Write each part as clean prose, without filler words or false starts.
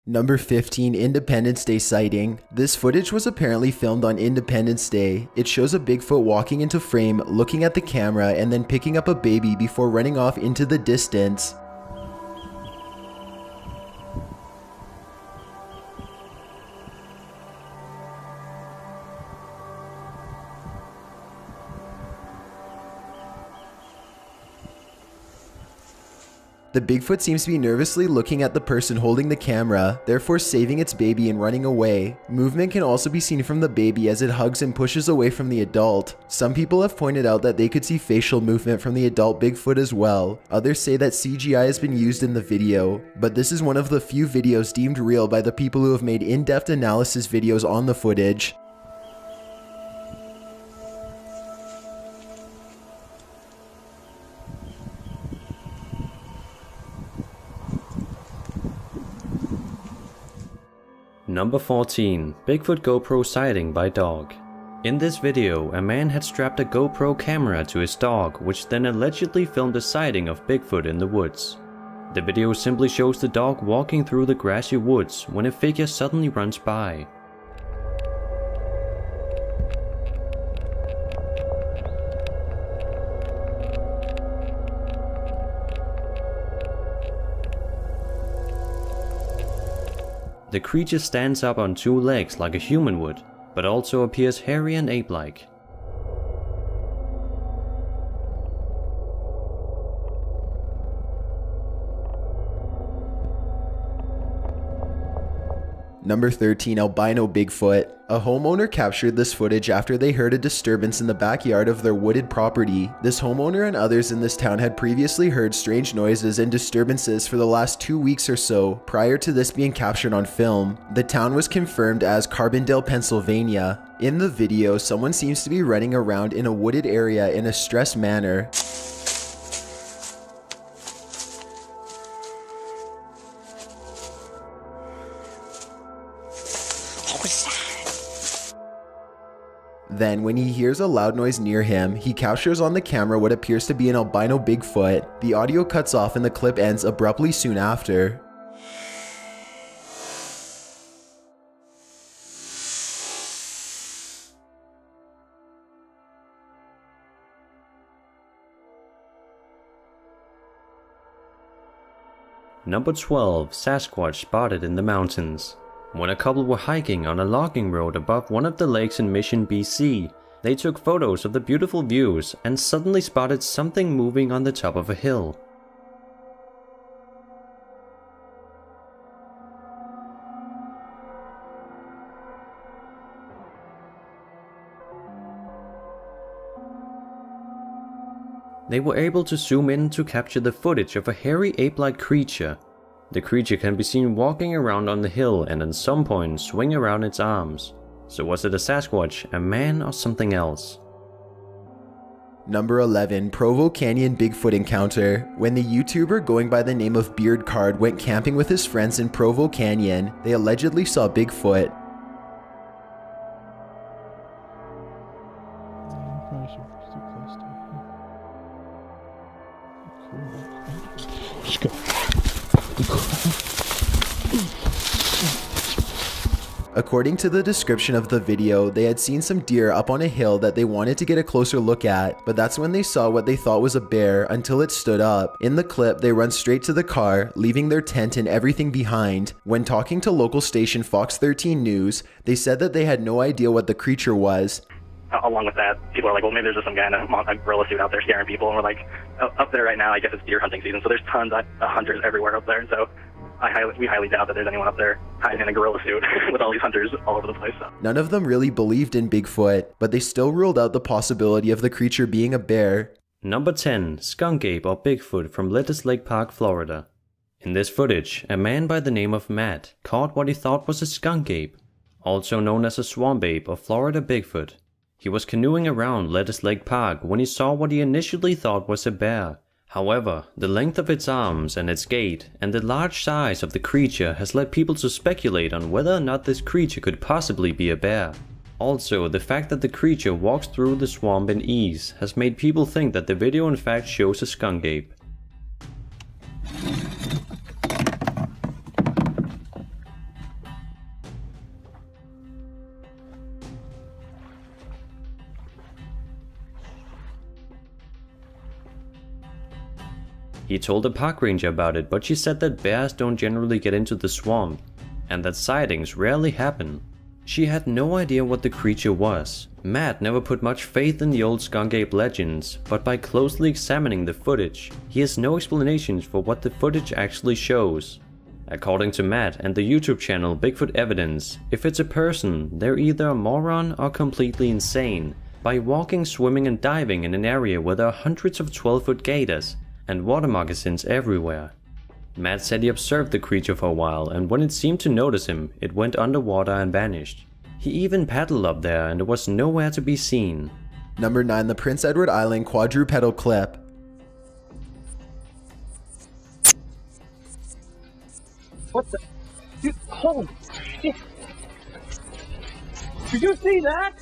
Number 15, Independence Day sighting. This footage was apparently filmed on Independence Day. It shows a Bigfoot walking into frame, looking at the camera, and then picking up a baby before running off into the distance. The Bigfoot seems to be nervously looking at the person holding the camera, therefore saving its baby and running away. Movement can also be seen from the baby as it hugs and pushes away from the adult. Some people have pointed out that they could see facial movement from the adult Bigfoot as well. Others say that CGI has been used in the video, but this is one of the few videos deemed real by the people who have made in-depth analysis videos on the footage. Number 14. Bigfoot GoPro sighting by dog. In this video, a man had strapped a GoPro camera to his dog, which then allegedly filmed a sighting of Bigfoot in the woods. The video simply shows the dog walking through the grassy woods when a figure suddenly runs by. The creature stands up on two legs like a human would, but also appears hairy and ape-like. Number 13, Albino Bigfoot. A homeowner captured this footage after they heard a disturbance in the backyard of their wooded property. This homeowner and others in this town had previously heard strange noises and disturbances for the last 2 weeks or so, prior to this being captured on film. The town was confirmed as Carbondale, Pennsylvania. In the video, someone seems to be running around in a wooded area in a stressed manner. Then, when he hears a loud noise near him, he captures on the camera what appears to be an albino Bigfoot. The audio cuts off and the clip ends abruptly soon after. Number 12. Sasquatch spotted in the mountains. When a couple were hiking on a logging road above one of the lakes in Mission, BC, they took photos of the beautiful views and suddenly spotted something moving on the top of a hill. They were able to zoom in to capture the footage of a hairy ape-like creature. The creature can be seen walking around on the hill and at some point swing around its arms. So was it a Sasquatch, a man, or something else? Number 11, Provo Canyon Bigfoot encounter. When the YouTuber going by the name of Beard Card went camping with his friends in Provo Canyon, they allegedly saw Bigfoot. According to the description of the video, they had seen some deer up on a hill that they wanted to get a closer look at, but that's when they saw what they thought was a bear until it stood up. In the clip, they run straight to the car, leaving their tent and everything behind. When talking to local station Fox 13 News, they said that they had no idea what the creature was. Along with that, people are like, well, maybe there's just some guy in a gorilla suit out there scaring people, and we're like, up there right now, I guess it's deer hunting season, so there's tons of hunters everywhere up there, and so we highly doubt that there's anyone up there hiding in a gorilla suit with all these hunters all over the place. So. None of them really believed in Bigfoot, but they still ruled out the possibility of the creature being a bear. Number 10. Skunk ape or Bigfoot from Lettuce Lake Park, Florida. In this footage, a man by the name of Matt caught what he thought was a skunk ape, also known as a swamp ape or Florida Bigfoot. He was canoeing around Lettuce Lake Park when he saw what he initially thought was a bear. However, the length of its arms and its gait and the large size of the creature has led people to speculate on whether or not this creature could possibly be a bear. Also, the fact that the creature walks through the swamp in ease has made people think that the video in fact shows a skunk ape. He told a park ranger about it, but she said that bears don't generally get into the swamp, and that sightings rarely happen. She had no idea what the creature was. Matt never put much faith in the old skunk ape legends, but by closely examining the footage, he has no explanations for what the footage actually shows. According to Matt and the YouTube channel Bigfoot Evidence, if it's a person, they're either a moron or completely insane by walking, swimming and diving in an area where there are hundreds of 12-foot gators and water moccasins everywhere. Matt said he observed the creature for a while, and when it seemed to notice him, it went underwater and vanished. He even paddled up there and it was nowhere to be seen. Number 9. The Prince Edward Island quadrupedal clip. What the? Dude, holy shit! Did you see that?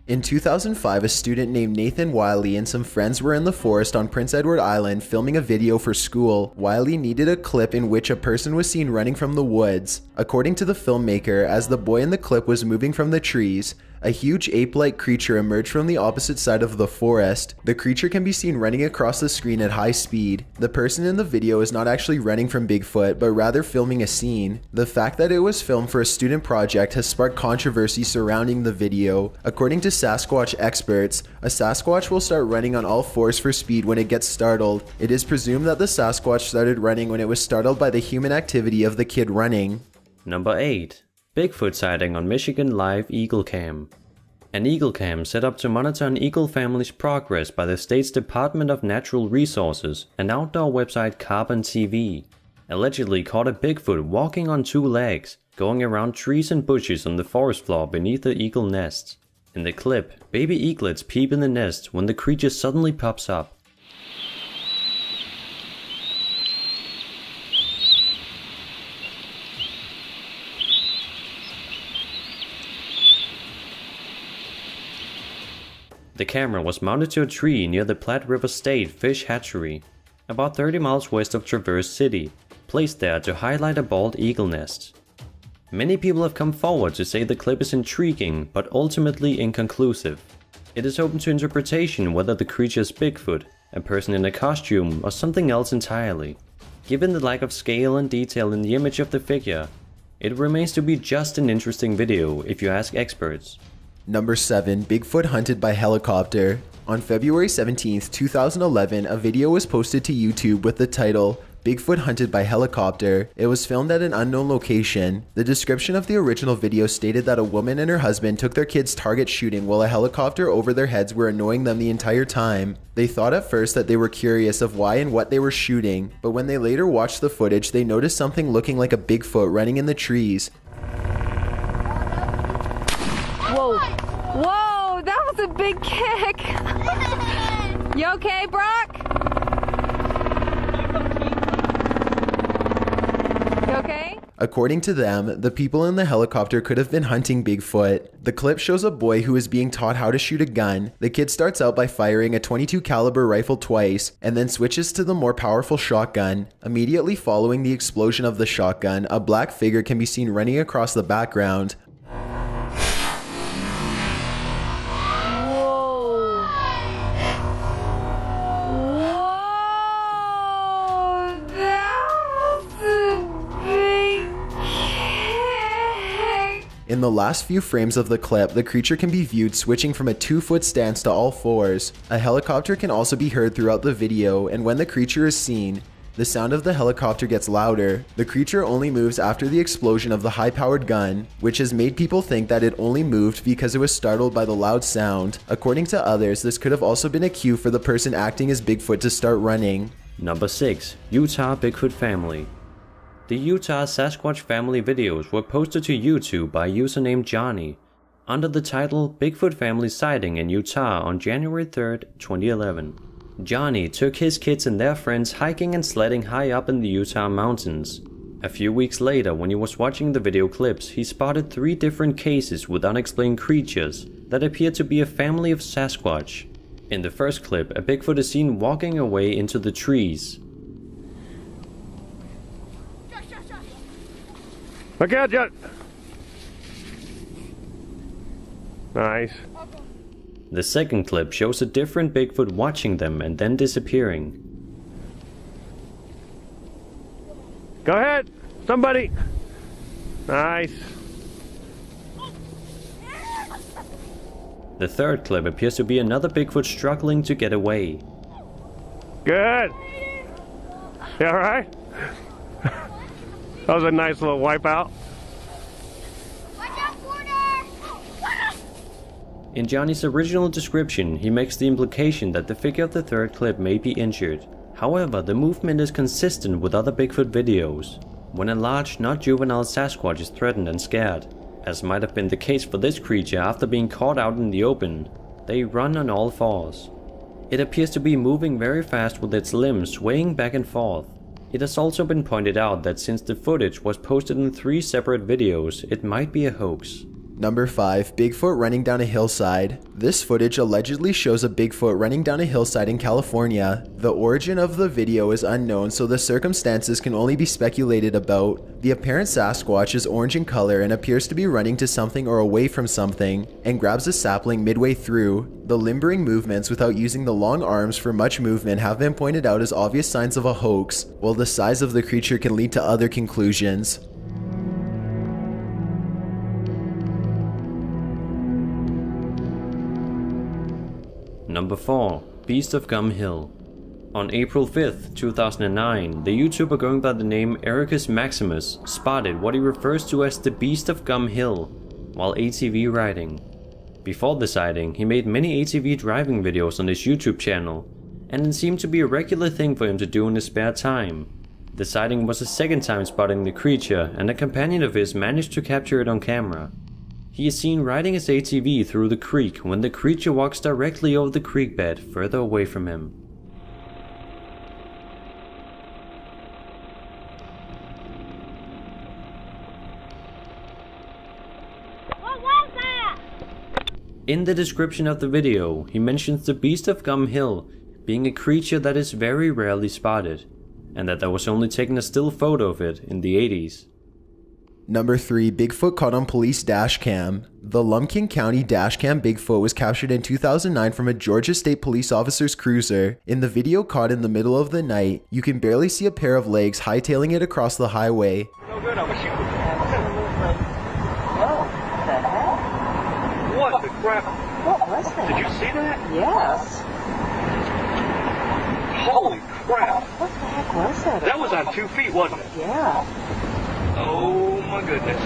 In 2005, a student named Nathan Wiley and some friends were in the forest on Prince Edward Island filming a video for school. Wiley needed a clip in which a person was seen running from the woods. According to the filmmaker, as the boy in the clip was moving from the trees, a huge ape-like creature emerged from the opposite side of the forest. The creature can be seen running across the screen at high speed. The person in the video is not actually running from Bigfoot, but rather filming a scene. The fact that it was filmed for a student project has sparked controversy surrounding the video. According to Sasquatch experts, a Sasquatch will start running on all fours for speed when it gets startled. It is presumed that the Sasquatch started running when it was startled by the human activity of the kid running. Number 8. Bigfoot sighting on Michigan Live Eagle Cam. An eagle cam set up to monitor an eagle family's progress by the state's Department of Natural Resources and outdoor website Carbon TV allegedly caught a Bigfoot walking on 2 legs, going around trees and bushes on the forest floor beneath the eagle nests. In the clip, baby eaglets peep in the nest when the creature suddenly pops up. The camera was mounted to a tree near the Platte River State Fish Hatchery, about 30 miles west of Traverse City, placed there to highlight a bald eagle nest. Many people have come forward to say the clip is intriguing, but ultimately inconclusive. It is open to interpretation whether the creature is Bigfoot, a person in a costume, or something else entirely. Given the lack of scale and detail in the image of the figure, it remains to be just an interesting video if you ask experts. Number 7. Bigfoot hunted by helicopter. On February 17, 2011, a video was posted to YouTube with the title, Bigfoot hunted by helicopter. It was filmed at an unknown location. The description of the original video stated that a woman and her husband took their kids target shooting while a helicopter over their heads were annoying them the entire time. They thought at first that they were curious of why and what they were shooting, but when they later watched the footage, they noticed something looking like a Bigfoot running in the trees. Whoa. Whoa, that was a big kick. You okay, Brock? You okay? According to them, the people in the helicopter could have been hunting Bigfoot. The clip shows a boy who is being taught how to shoot a gun. The kid starts out by firing a .22 caliber rifle twice, and then switches to the more powerful shotgun. Immediately following the explosion of the shotgun, a black figure can be seen running across the background. In the last few frames of the clip, the creature can be viewed switching from a 2-foot stance to all fours. A helicopter can also be heard throughout the video, and when the creature is seen, the sound of the helicopter gets louder. The creature only moves after the explosion of the high-powered gun, which has made people think that it only moved because it was startled by the loud sound. According to others, this could have also been a cue for the person acting as Bigfoot to start running. Number 6. Utah Bigfoot Family. The Utah Sasquatch family videos were posted to YouTube by a user named Johnny, under the title Bigfoot Family Sighting in Utah on January 3, 2011. Johnny took his kids and their friends hiking and sledding high up in the Utah mountains. A few weeks later, when he was watching the video clips, he spotted 3 different cases with unexplained creatures that appeared to be a family of Sasquatch. In the first clip, a Bigfoot is seen walking away into the trees. Look out, John! Nice. The second clip shows a different Bigfoot watching them and then disappearing. Go ahead, somebody. Nice. The third clip appears to be another Bigfoot struggling to get away. Good. You all right? That was a nice little wipeout. In Johnny's original description, he makes the implication that the figure of the third clip may be injured. However, the movement is consistent with other Bigfoot videos. When a large, not juvenile Sasquatch is threatened and scared, as might have been the case for this creature after being caught out in the open, they run on all fours. It appears to be moving very fast with its limbs swaying back and forth. It has also been pointed out that since the footage was posted in 3 separate videos, it might be a hoax. Number 5. Bigfoot running down a hillside. This footage allegedly shows a Bigfoot running down a hillside in California. The origin of the video is unknown, so the circumstances can only be speculated about. The apparent Sasquatch is orange in color and appears to be running to something or away from something, and grabs a sapling midway through. The limbering movements without using the long arms for much movement have been pointed out as obvious signs of a hoax, while the size of the creature can lead to other conclusions. Number 4. Beast of Gum Hill. On April 5th, 2009, the YouTuber going by the name Ericus Maximus spotted what he refers to as the Beast of Gum Hill while ATV riding. Before the sighting, he made many ATV driving videos on his YouTube channel, and it seemed to be a regular thing for him to do in his spare time. The sighting was the second time spotting the creature, and a companion of his managed to capture it on camera. He is seen riding his ATV through the creek when the creature walks directly over the creek bed further away from him. What was that? In the description of the video, he mentions the Beast of Gum Hill being a creature that is very rarely spotted, and that there was only taken a still photo of it in the 80s. Number 3. Bigfoot caught on police dash cam. The Lumpkin County dash cam Bigfoot was captured in 2009 from a Georgia State Police officer's cruiser. In the video caught in the middle of the night, you can barely see a pair of legs hightailing it across the highway. No good, I'm a shooter. Whoa, the heck? What the crap? What was that? Did you see that? Yes. Holy crap. What the heck was that? That was on 2 feet, wasn't it? Yeah. Oh my goodness.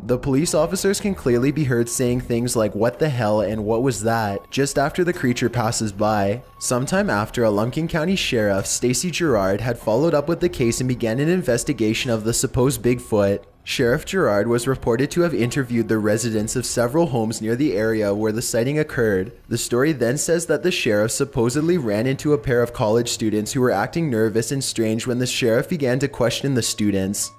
The police officers can clearly be heard saying things like "what the hell" and "what was that" just after the creature passes by. Sometime after, a Lumpkin County Sheriff, Stacy Gerard, had followed up with the case and began an investigation of the supposed Bigfoot. Sheriff Gerard was reported to have interviewed the residents of several homes near the area where the sighting occurred. The story then says that the sheriff supposedly ran into a pair of college students who were acting nervous and strange when the sheriff began to question the students.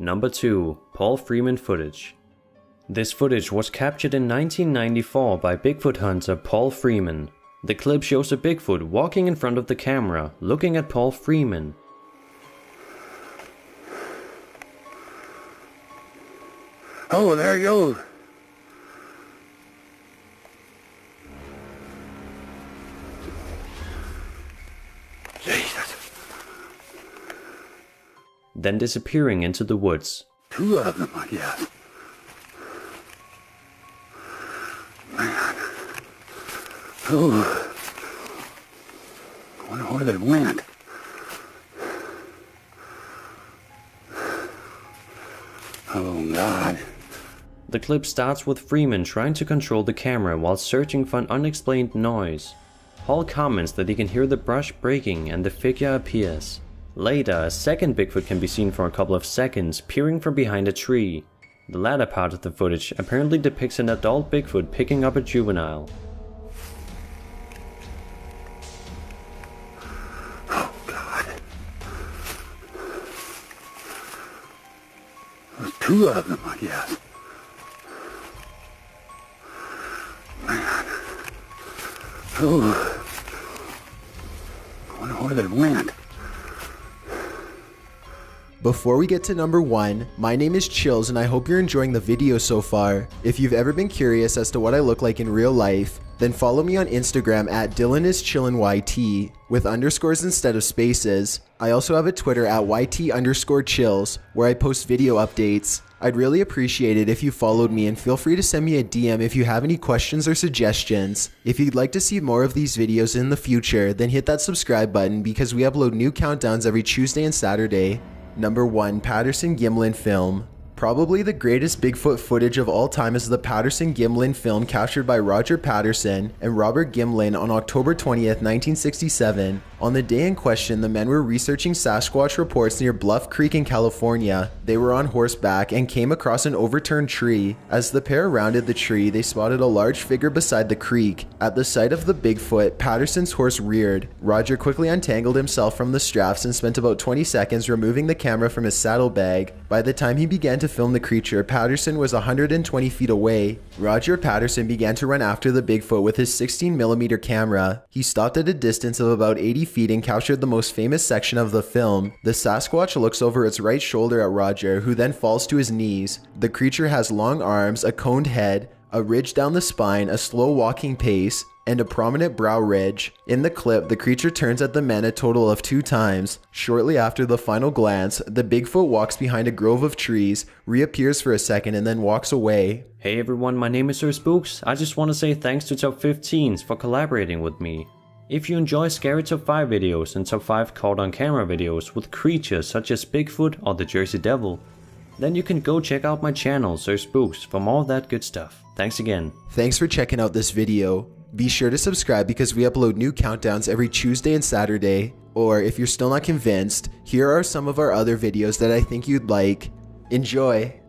Number 2. Paul Freeman footage. This footage was captured in 1994 by Bigfoot hunter Paul Freeman. The clip shows a Bigfoot walking in front of the camera, looking at Paul Freeman. Oh, there he goes. Jesus. Then disappearing into the woods. 2 of them, I guess. Man. Oh. I wonder where they went. Oh, God. The clip starts with Freeman trying to control the camera while searching for an unexplained noise. Paul comments that he can hear the brush breaking and the figure appears. Later, a second Bigfoot can be seen for a couple of seconds peering from behind a tree. The latter part of the footage apparently depicts an adult Bigfoot picking up a juvenile. Oh, God. There's 2 of them, I guess. Man. Oh. I wonder where they went. Before we get to number 1, my name is Chills and I hope you're enjoying the video so far. If you've ever been curious as to what I look like in real life, then follow me on Instagram at DylanIsChillinYT with underscores instead of spaces. I also have a Twitter at YT_chills where I post video updates. I'd really appreciate it if you followed me, and feel free to send me a DM if you have any questions or suggestions. If you'd like to see more of these videos in the future, then hit that subscribe button because we upload new countdowns every Tuesday and Saturday. Number 1, Patterson-Gimlin film. Probably the greatest Bigfoot footage of all time is the Patterson-Gimlin film captured by Roger Patterson and Robert Gimlin on October 20th, 1967. On the day in question, the men were researching Sasquatch reports near Bluff Creek in California. They were on horseback and came across an overturned tree. As the pair rounded the tree, they spotted a large figure beside the creek. At the sight of the Bigfoot, Patterson's horse reared. Roger quickly untangled himself from the straps and spent about 20 seconds removing the camera from his saddlebag. By the time he began to film the creature, Patterson was 120 feet away. Roger Patterson began to run after the Bigfoot with his 16mm camera. He stopped at a distance of about 80 feet and captured the most famous section of the film. The Sasquatch looks over its right shoulder at Roger, who then falls to his knees. The creature has long arms, a coned head, a ridge down the spine, a slow walking pace, and a prominent brow ridge. In the clip, the creature turns at the men a total of 2 times. Shortly after the final glance, the Bigfoot walks behind a grove of trees, reappears for a second, and then walks away. Hey everyone, my name is Sir Spooks. I just want to say thanks to Top 15s for collaborating with me. If you enjoy scary Top 5 videos and Top 5 caught on camera videos with creatures such as Bigfoot or the Jersey Devil, then you can go check out my channel Sir Spooks for more of that good stuff. Thanks again. Thanks for checking out this video. Be sure to subscribe because we upload new countdowns every Tuesday and Saturday. Or if you're still not convinced, here are some of our other videos that I think you'd like. Enjoy!